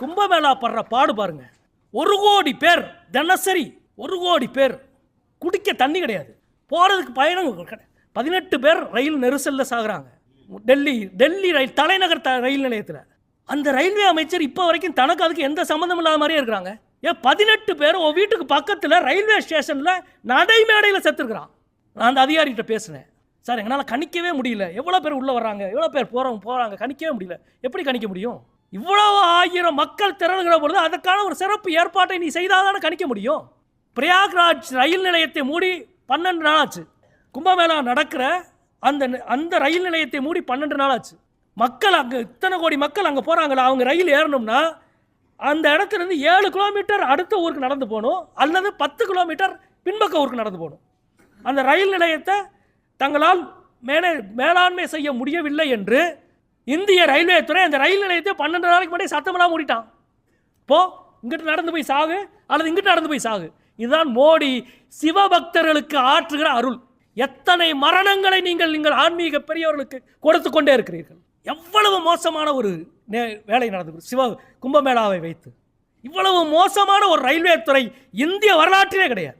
கும்பமேளா படுற பாடு பாருங்க. 1 கோடி பேர் தினசரி, 1 கோடி பேர் குடிக்க தண்ணி கிடையாது, போகிறதுக்கு பயணம். 18 பேர் ரயில் நெரிசலில் சாகுறாங்க. டெல்லி ரயில் தலைநகர் ரயில் நிலையத்தில். அந்த ரயில்வே அமைச்சர் இப்போ வரைக்கும் தனக்கு அதுக்கு எந்த சம்மந்தம் இல்லாத மாதிரியே இருக்கிறாங்க. 18 பேர் வீட்டுக்கு பக்கத்தில் ரயில்வே ஸ்டேஷனில் நடைமேடையில் செத்துருக்குறான். நான் அந்த அதிகாரிகிட்ட பேசினேன். சார், எங்களால் கணிக்கவே முடியல, எவ்வளோ பேர் உள்ளே வர்றாங்க, எவ்வளோ பேர் போகிறாங்க, கணிக்கவே முடியல. எப்படி கணிக்க முடியும்? இவ்வளவு 1000 மக்கள் திரளுகிற பொழுது அதற்கான ஒரு சிறப்பு ஏற்பாட்டை நீ செய்தால் தானே கணிக்க முடியும். பிரயாக்ராஜ் ரயில் நிலையத்தை மூடி 12 நாள் ஆச்சு. கும்பமேளா நடக்கிற அந்த ரயில் நிலையத்தை மூடி 12 நாள் ஆச்சு. மக்கள் அங்கே இத்தனை கோடி மக்கள் அங்கே போகிறாங்களா, அவங்க ரயில் ஏறணும்னா அந்த இடத்துலேருந்து 7 கிலோமீட்டர் அடுத்த ஊருக்கு நடந்து போகணும், அல்லது 10 கிலோமீட்டர் பின்பக்க ஊருக்கு நடந்து போகணும். அந்த ரயில் நிலையத்தை தங்களால் மேலாண்மை செய்ய முடியவில்லை என்று இந்திய ரயில்வே துறை அந்த ரயில் நிலையத்தை 12 நாளைக்கு முன்னாடி சத்தமெல்லாம் மூடிட்டான். இப்போ இங்கிட்டு நடந்து போய் சாகு அல்லது இங்கிட்டு நடந்து போய் சாகு. இதுதான் மோடி சிவபக்தர்களுக்கு ஆற்றுகிற அருள். எத்தனை மரணங்களை நீங்கள் ஆன்மீக பெரியவர்களுக்கு கொடுத்து கொண்டே இருக்கிறீர்கள். எவ்வளவு மோசமான ஒரு வேலை நடந்து கும்பமேளாவை வைத்து இவ்வளவு மோசமான ஒரு ரயில்வே துறை இந்திய வரலாற்றிலே கிடையாது.